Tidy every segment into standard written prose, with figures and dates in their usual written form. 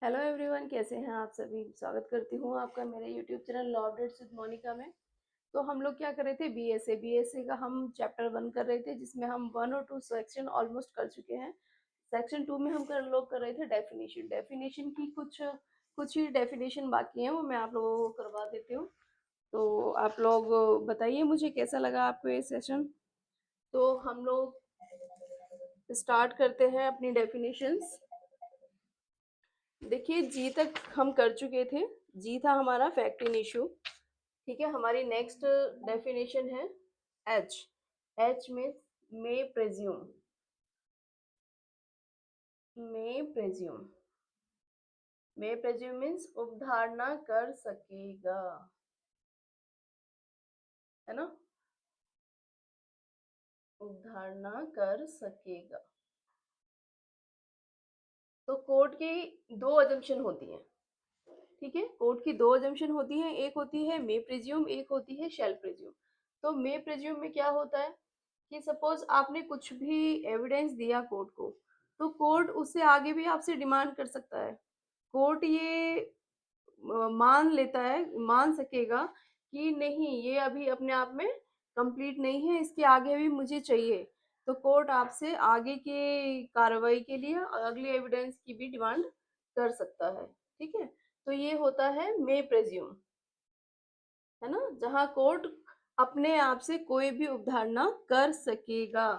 Hello everyone, कैसे हैं आप सभी। स्वागत करती हूँ आपका मेरे YouTube channel law updates with Monika में। तो हम लोग क्या कर रहे थे, बीएसए का हम चैप्टर 1 कर रहे थे, जिसमें हम 1 और 2 सेक्शन ऑलमोस्ट कर चुके हैं। सेक्शन 2 में हम लोग कर रहे थे डेफिनेशन डेफिनेशन की कुछ कुछ ही डेफिनेशन बाकी हैं, वो मैं आप लोगों को करवा देती हूँ। तो आप लोग बताइए मुझे कैसा लगा आपको ये सेशन। तो हम लोग स्टार्ट करते हैं अपनी डेफिनेशंस। देखिए, जी तक हम कर चुके थे। जी था हमारा फैक्ट इन इशू। ठीक है, हमारी नेक्स्ट डेफिनेशन है एच। एच में मे प्रेज्यूम। मे प्रेज्यूम मे प्रेज्यूम मीन्स उपधारणा कर सकेगा, है ना। उपधारणा कर सकेगा। तो कोर्ट की दो अजम्पशन होती हैं। ठीक है, कोर्ट की दो अजम्पशन होती हैं, एक होती है मे प्रिज्यूम, एक होती है शैल प्रिज्यूम। तो मे प्रिज्यूम में क्या होता है कि सपोज आपने कुछ भी एविडेंस दिया कोर्ट को, तो कोर्ट उससे आगे भी आपसे डिमांड कर सकता है। कोर्ट ये मान लेता है, मान सकेगा कि नहीं, ये अभी अपने आप में कंप्लीट नहीं है, इसके आगे भी मुझे चाहिए। तो कोर्ट आपसे आगे के कार्रवाई के लिए अगले एविडेंस की भी डिमांड कर सकता है। ठीक है, तो ये होता है मे प्रेज्यूम, है ना, जहां कोर्ट अपने आप से कोई भी उपधारणा कर सकेगा।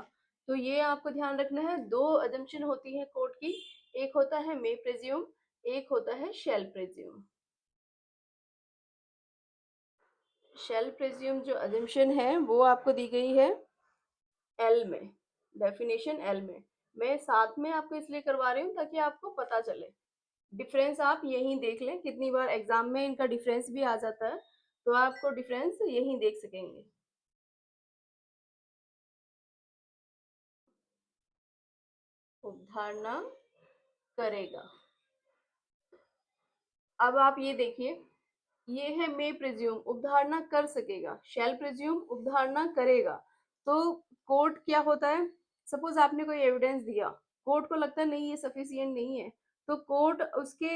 तो ये आपको ध्यान रखना है, दो अजम्पशन होती है कोर्ट की। एक होता है मे प्रेज्यूम, एक होता है शैल प्रेज्यूम। शैल प्रेज्यूम जो अजम्पशन है वो आपको दी गई है एल में, डेफिनेशन एल में। मैं साथ में आपको इसलिए करवा रही हूँ ताकि आपको पता चले। डिफरेंस आप यहीं देख लें, कितनी बार एग्जाम में इनका डिफरेंस भी आ जाता है, तो आपको डिफरेंस यहीं देख सकेंगे। उपधारणा करेगा। अब आप ये देखिए, ये है मे प्रिज्यूम, उपधारणा कर सकेगा। शैल प्रिज्यूम, उपधारणा करेगा। तो कोर्ट क्या होता है, सपोज आपने कोई एविडेंस दिया, कोर्ट को लगता है नहीं ये सफिशिएंट नहीं है, तो कोर्ट उसके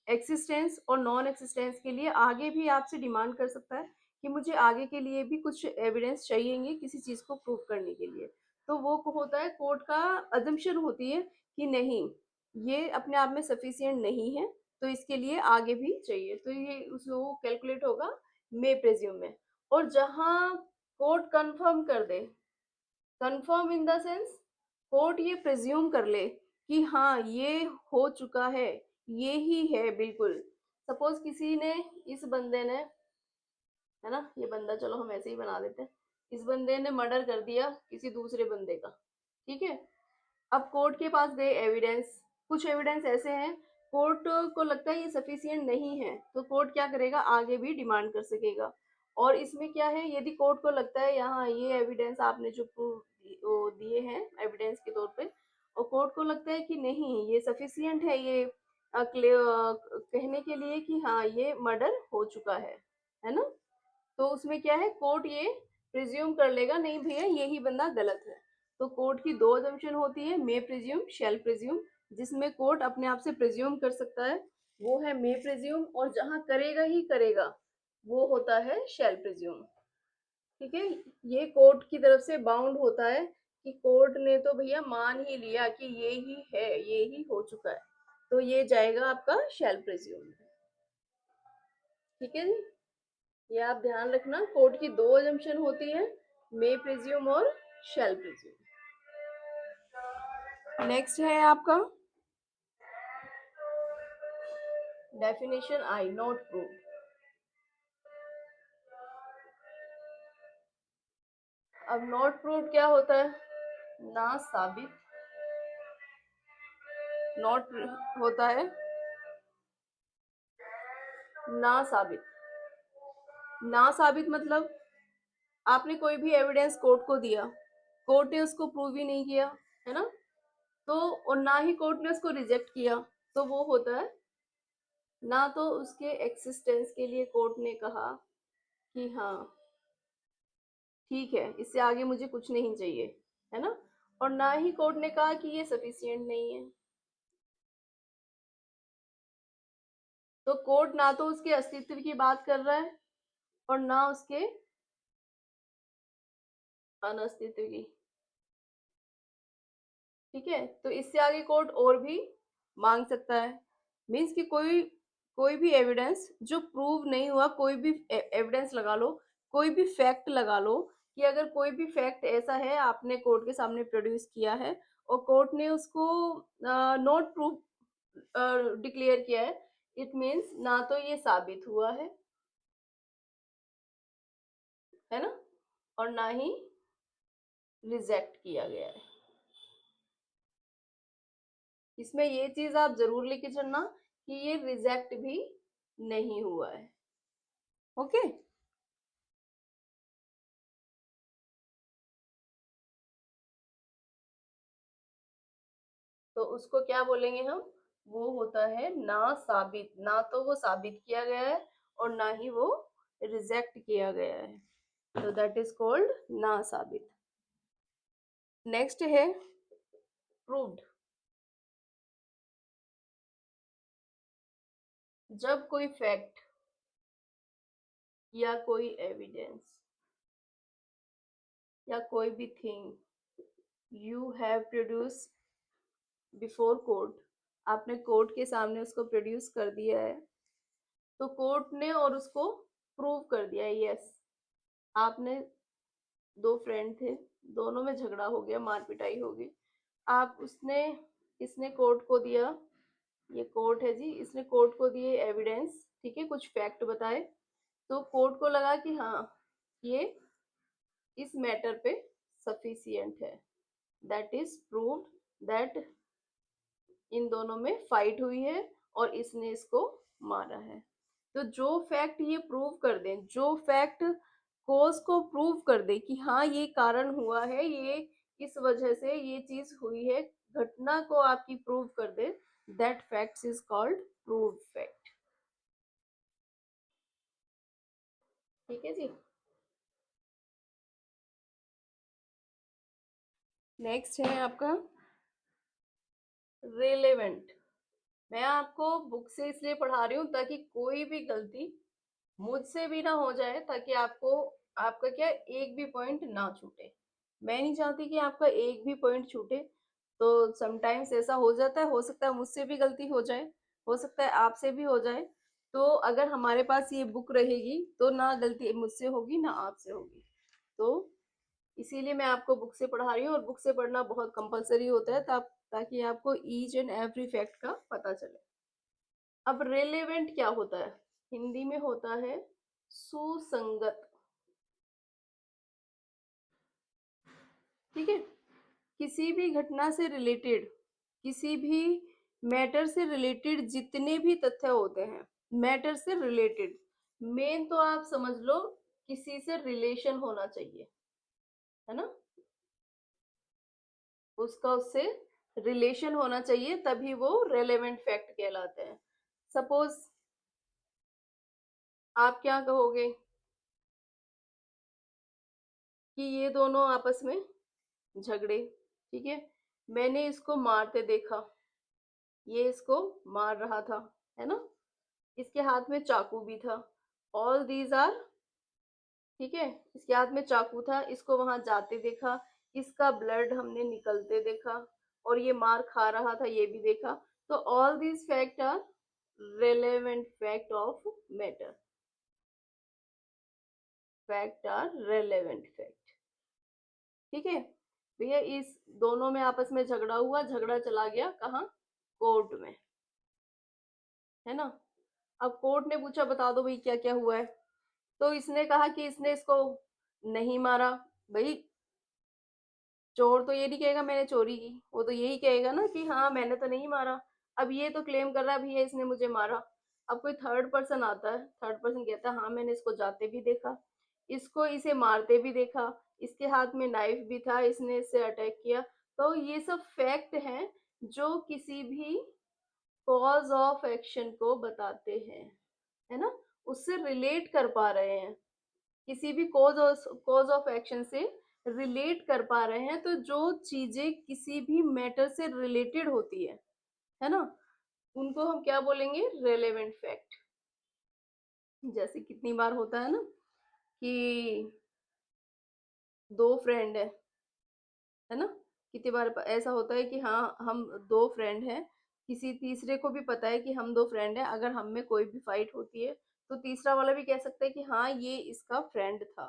एक्सिस्टेंस और नॉन एक्सिस्टेंस के लिए आगे भी आपसे डिमांड कर सकता है कि मुझे आगे के लिए भी कुछ एविडेंस चाहिएंगे किसी चीज को प्रूव करने के लिए। तो वो होता है, कोर्ट का अजम्पशन होती है कि नहीं, ये अपने आप में सफिशिएंट नहीं है, तो इसके लिए आगे भी चाहिए। तो ये उसको कैलकुलेट होगा मे प्रेज्यूम में। और जहां कोर्ट कंफर्म कर दे, confirm in the sense court ये प्रेज्यूम कर ले कि हाँ ये हो चुका है, ये ही है बिल्कुल। सपोज किसी ने, इस बंदे ने, है ना, ये बंदा, चलो हम ऐसे ही बना देते हैं, इस बंदे ने मर्डर कर दिया किसी दूसरे बंदे का। ठीक है, अब कोर्ट के पास गए एविडेंस, कुछ एविडेंस ऐसे हैं, कोर्ट को लगता है ये सफिशिएंट नहीं है, तो कोर्ट क्या करेगा, आगे भी डिमांड कर सकेगा। और इसमें क्या है, यदि कोर्ट को लगता है यहाँ ये एविडेंस आपने जो प्रूफ दिए हैं एविडेंस के तौर पे, और कोर्ट को लगता है कि नहीं ये सफिशिएंट है, ये कहने के लिए कि हाँ ये मर्डर हो चुका है ना, तो उसमें क्या है, कोर्ट ये प्रिज्यूम कर लेगा नहीं भैया यही बंदा गलत है। तो कोर्ट की दो अजम्पशन होती है, मे प्रिज्यूम, शैल प्रिज्यूम। जिसमें कोर्ट अपने आप से प्रिज्यूम कर सकता है वो है मे प्रिज्यूम, और जहां करेगा ही करेगा वो होता है शैल प्रिज्यूम। ठीक है, ये कोर्ट की तरफ से बाउंड होता है कि कोर्ट ने तो भैया मान ही लिया कि ये ही है, ये ही हो चुका है, तो ये जाएगा आपका शैल प्रिज्यूम। ठीक है जी, ये आप ध्यान रखना, कोर्ट की दो अजम्पशन होती है, मे प्रिज्यूम और शैल प्रिज्यूम। नेक्स्ट है आपका डेफिनेशन आई, नॉट प्रूव। अब नॉट प्रूव क्या होता है, ना साबित। नॉट होता है ना साबित। ना साबित मतलब आपने कोई भी एविडेंस कोर्ट को दिया, कोर्ट ने उसको प्रूव ही नहीं किया, है ना, तो और ना ही कोर्ट ने उसको रिजेक्ट किया, तो वो होता है, ना तो उसके एक्सिस्टेंस के लिए कोर्ट ने कहा कि हाँ ठीक है इससे आगे मुझे कुछ नहीं चाहिए, है ना, और ना ही कोर्ट ने कहा कि ये सफिशिएंट नहीं है। तो कोर्ट ना तो उसके अस्तित्व की बात कर रहा है और ना उसके अनअस्तित्व की। ठीक है, तो इससे आगे कोर्ट और भी मांग सकता है। मीन्स कि कोई कोई भी एविडेंस जो प्रूव नहीं हुआ, कोई भी एविडेंस लगा लो, कोई भी फैक्ट लगा लो, कि अगर कोई भी फैक्ट ऐसा है आपने कोर्ट के सामने प्रोड्यूस किया है और कोर्ट ने उसको नॉट प्रूव डिक्लेयर किया है, इट मीन्स ना तो ये साबित हुआ है ना, और ना ही रिजेक्ट किया गया है। इसमें ये चीज आप जरूर लेके चलना कि ये रिजेक्ट भी नहीं हुआ है। ओके, तो उसको क्या बोलेंगे हम? वो होता है ना साबित, ना तो वो साबित किया गया है और ना ही वो रिजेक्ट किया गया है, तो दैट इज कॉल्ड ना साबित। नेक्स्ट है प्रूव्ड। जब कोई फैक्ट या कोई एविडेंस या कोई भी thing you have produce before court, आपने कोर्ट के सामने उसको प्रोड्यूस कर दिया है, तो कोर्ट ने और उसको प्रूव कर दिया है, यस आपने, दो फ्रेंड थे, दोनों में झगड़ा हो गया, मार पिटाई हो गई, आप उसने इसने कोर्ट को दिया, ये कोर्ट है जी, इसने कोर्ट को दिए एविडेंस, ठीक है, कुछ फैक्ट बताए, तो कोर्ट को लगा कि हाँ ये इस मैटर पे सफिशियंट है, that is proved that in दोनों में फाइट हुई है और इसने इसको मारा है। तो जो फैक्ट ये प्रूव कर दे, जो फैक्ट कोज को प्रूव कर दे कि हाँ ये कारण हुआ है, ये इस वजह से ये चीज हुई है, घटना को आपकी प्रूव कर दे, that fact is called prove fact. ठीक है जी। नेक्स्ट है आपका रेलेवेंट। मैं आपको बुक से इसलिए पढ़ा रही हूँ ताकि कोई भी गलती मुझसे भी ना हो जाए, ताकि आपको आपका क्या एक भी पॉइंट ना छूटे। मैं नहीं चाहती कि आपका एक भी पॉइंट छूटे। तो समटाइम्स ऐसा हो जाता है, हो सकता है मुझसे भी गलती हो जाए, हो सकता है आपसे भी हो जाए। तो अगर हमारे पास ये बुक रहेगी तो ना गलती मुझसे होगी ना आपसे होगी। तो इसीलिए मैं आपको बुक से पढ़ा रही हूँ, और बुक से पढ़ना बहुत कंपलसरी होता है ताकि आपको ईच एंड एवरी फैक्ट का पता चले। अब रेलेवेंट क्या होता है? हिंदी में होता है सुसंगत। ठीक है, किसी भी घटना से रिलेटेड, किसी भी मैटर से रिलेटेड जितने भी तथ्य होते हैं, मैटर से रिलेटेड, मेन तो आप समझ लो किसी से रिलेशन होना चाहिए, है ना, उसका उससे रिलेशन होना चाहिए, तभी वो रेलेवेंट फैक्ट कहलाते हैं। सपोज आप क्या कहोगे कि ये दोनों आपस में झगड़े, ठीक है, मैंने इसको मारते देखा, ये इसको मार रहा था, है ना, इसके हाथ में चाकू भी था, ऑल दीज आर, ठीक है, इसके हाथ में चाकू था, इसको वहां जाते देखा, इसका ब्लड हमने निकलते देखा, और ये मार खा रहा था ये भी देखा। तो all these fact are relevant fact of matter, fact are relevant fact. ठीक है भैया, इस दोनों में आपस में झगड़ा हुआ, झगड़ा चला गया कहाँ? कोर्ट में, है ना। अब कोर्ट ने पूछा बता दो भाई क्या क्या हुआ है, तो इसने कहा कि इसने इसको नहीं मारा। भाई चोर तो ये नहीं कहेगा मैंने चोरी की, वो तो यही कहेगा ना कि हाँ मैंने तो नहीं मारा। अब ये तो क्लेम कर रहा है भैया इसने मुझे मारा। अब कोई थर्ड पर्सन आता है, थर्ड पर्सन कहता है हाँ मैंने इसको जाते भी देखा, इसको इसे मारते भी देखा, इसके हाथ में नाइफ भी था, इसने इससे अटैक किया। तो ये सब फैक्ट हैं जो किसी भी कॉज ऑफ एक्शन को बताते हैं, है ना, उससे रिलेट कर पा रहे हैं, किसी भी कॉज ऑफ एक्शन से रिलेट कर पा रहे हैं। तो जो चीजें किसी भी मैटर से रिलेटेड होती है ना, उनको हम क्या बोलेंगे, रेलेवेंट फैक्ट। जैसे कितनी बार होता है ना कि दो फ्रेंड है ना, कितनी बार ऐसा होता है कि हाँ हम दो फ्रेंड हैं, किसी तीसरे को भी पता है कि हम दो फ्रेंड हैं, अगर हम में कोई भी फाइट होती है तो तीसरा वाला भी कह सकता है कि हाँ ये इसका फ्रेंड था।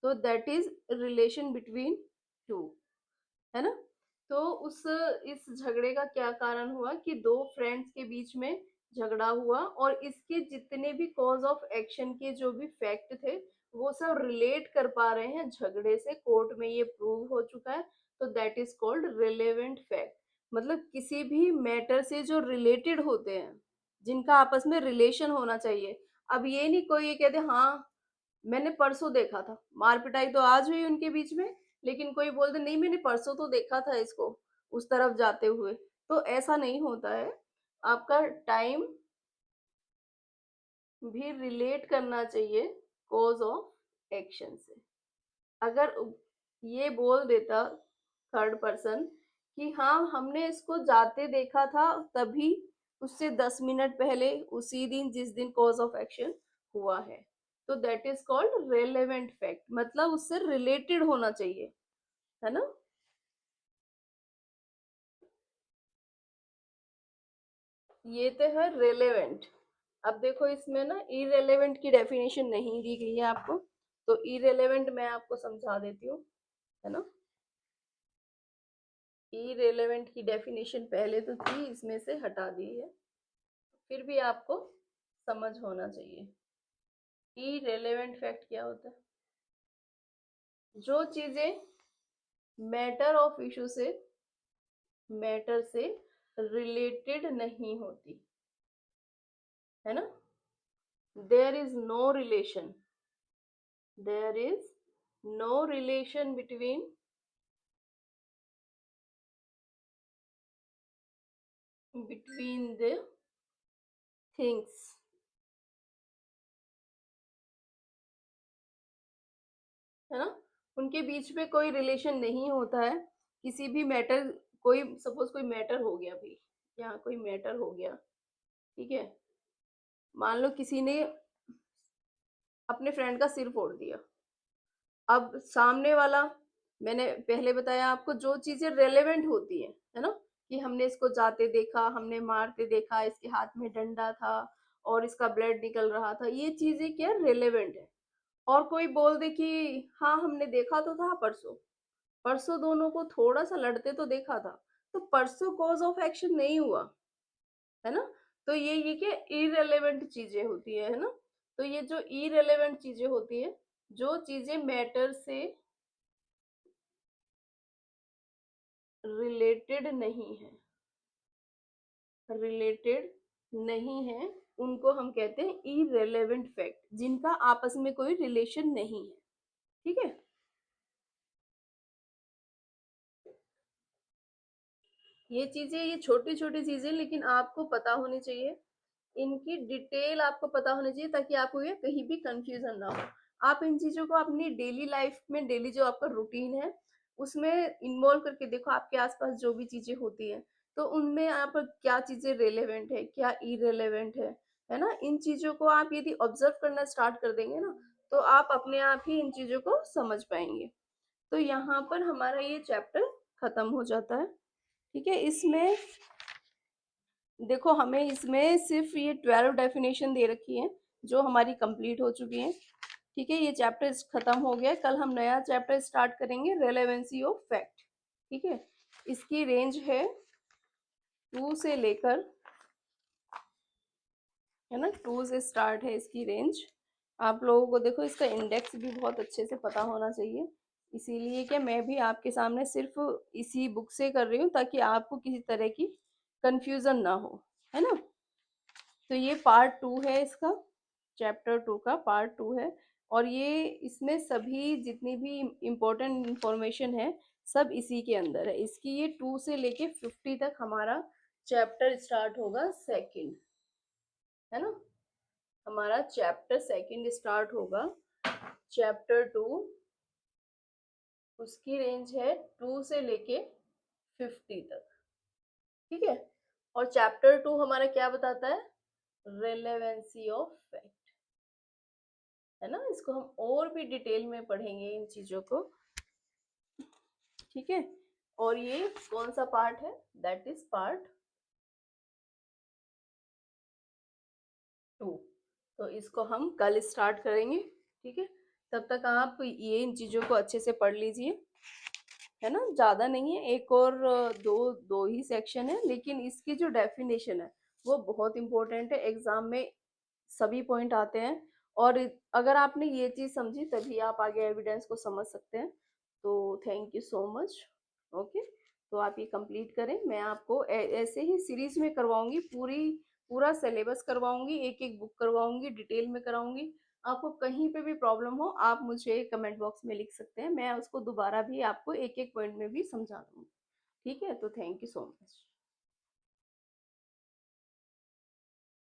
तो that is relation between two, है ना। तो उस इस झगड़े का क्या कारण हुआ कि दो फ्रेंड्स के बीच में झगड़ा हुआ, और इसके जितने भी कॉज ऑफ एक्शन के जो भी फैक्ट थे वो सब रिलेट कर पा रहे हैं झगड़े से, कोर्ट में ये प्रूव हो चुका है। तो that is called relevant fact. मतलब किसी भी मैटर से जो रिलेटेड होते हैं, जिनका आपस में रिलेशन होना चाहिए। अब ये नहीं कोई ये कहते हाँ मैंने परसों देखा था, मार पिटाई तो आज हुई उनके बीच में, लेकिन कोई बोल दे नहीं मैंने परसों तो देखा था इसको उस तरफ जाते हुए। तो ऐसा नहीं होता है। आपका टाइम भी रिलेट करना चाहिए कॉज ऑफ एक्शन से। अगर ये बोल देता थर्ड पर्सन कि हाँ हमने इसको जाते देखा था तभी, उससे 10 मिनट पहले, उसी दिन जिस दिन कॉज ऑफ एक्शन हुआ है, तो that is called relevant fact. मतलब उससे रिलेटेड होना चाहिए, है ना। ये तो है रेलेवेंट। अब देखो इसमें ना इरेलेवेंट की डेफिनेशन नहीं दी गई है आपको, तो इरेलेवेंट मैं आपको समझा देती हूँ, है ना। इरेलेवेंट की डेफिनेशन पहले तो थी, इसमें से हटा दी है, फिर भी आपको समझ होना चाहिए। इरेलेवेंट फैक्ट क्या होता है? जो चीजें मैटर ऑफ इशू से, मैटर से रिलेटेड नहीं होती, है ना। There is no relation, there is no relation between the things, है ना। उनके बीच में कोई रिलेशन नहीं होता है, किसी भी मैटर, कोई सपोज कोई मैटर हो गया भाई, यहाँ कोई मैटर हो गया, ठीक है। मान लो किसी ने अपने फ्रेंड का सिर फोड़ दिया। अब सामने वाला, मैंने पहले बताया आपको जो चीजें रेलेवेंट होती है ना, कि हमने इसको जाते देखा, हमने मारते देखा, इसके हाथ में डंडा था और इसका ब्लड निकल रहा था, ये चीजें क्या रेलेवेंट है। और कोई बोल दे कि हाँ हमने देखा तो था परसों, परसों दोनों को थोड़ा सा लड़ते तो देखा था, तो परसों कॉज ऑफ एक्शन नहीं हुआ, है ना। तो ये क्या इरेलेवेंट चीजें होती है ना। तो ये जो इरेलेवेंट चीजें होती है, जो चीजें मैटर से रिलेटेड नहीं है, रिलेटेड नहीं है, उनको हम कहते हैं इरेलेवेंट फैक्ट, जिनका आपस में कोई रिलेशन नहीं है, ठीक है। ये चीजें, ये छोटी छोटी चीजें, लेकिन आपको पता होनी चाहिए, इनकी डिटेल आपको पता होनी चाहिए, ताकि आपको ये कहीं भी कंफ्यूजन ना हो। आप इन चीजों को अपनी डेली लाइफ में, डेली जो आपका रूटीन है उसमें इन्वॉल्व करके देखो, आपके आसपास जो भी चीजें होती है तो उनमें आप क्या चीजें रेलेवेंट है, क्या इरेलेवेंट है ना। इन चीजों को आप यदि ऑब्जर्व करना स्टार्ट कर देंगे ना, तो आप अपने आप ही इन चीजों को समझ पाएंगे। तो यहाँ पर हमारा ये चैप्टर खत्म हो जाता है, ठीक है। इसमें देखो हमें इसमें सिर्फ ये 12 डेफिनेशन दे रखी है जो हमारी कंप्लीट हो चुकी है, ठीक है। ये चैप्टर खत्म हो गया, कल हम नया चैप्टर स्टार्ट करेंगे, रेलेवेंसी ऑफ फैक्ट, ठीक है। इसकी रेंज है 2 से लेकर, है ना, 2 से स्टार्ट है इसकी रेंज। आप लोगों को देखो इसका इंडेक्स भी बहुत अच्छे से पता होना चाहिए, इसीलिए क्या मैं भी आपके सामने सिर्फ इसी बुक से कर रही हूँ, ताकि आपको किसी तरह की कंफ्यूजन ना हो, है ना। तो ये पार्ट 2 है इसका, चैप्टर 2 का पार्ट 2 है। और ये इसमें सभी जितनी भी इम्पोर्टेंट इंफॉर्मेशन है सब इसी के अंदर है। इसकी ये 2 से लेके 50 तक हमारा चैप्टर स्टार्ट होगा सेकंड, है ना। हमारा चैप्टर सेकंड स्टार्ट होगा, चैप्टर 2, उसकी रेंज है 2 से लेके 50 तक, ठीक है। और चैप्टर 2 हमारा क्या बताता है? रेलेवेंसी ऑफ फैक्ट, है ना। इसको हम और भी डिटेल में पढ़ेंगे इन चीजों को, ठीक है। और ये कौन सा पार्ट है? That is part 2। तो इसको हम कल स्टार्ट करेंगे, ठीक है। तब तक आप ये इन चीजों को अच्छे से पढ़ लीजिए, है ना। ज्यादा नहीं है, एक और दो दो ही सेक्शन है, लेकिन इसकी जो डेफिनेशन है वो बहुत इंपॉर्टेंट है। एग्जाम में सभी पॉइंट आते हैं, और अगर आपने ये चीज समझी तभी आप आगे एविडेंस को समझ सकते हैं। तो thank you so much. Okay, तो आप ये कंप्लीट करें। मैं आपको ऐसे ही सीरीज में करवाऊंगी, पूरा सिलेबस करवाऊंगी, एक एक बुक करवाऊंगी, डिटेल में कराऊंगी। आपको कहीं पे भी प्रॉब्लम हो आप मुझे कमेंट बॉक्स में लिख सकते हैं, मैं उसको दोबारा भी आपको एक एक पॉइंट में भी समझा दूंगी, ठीक है। तो थैंक यू सो मच।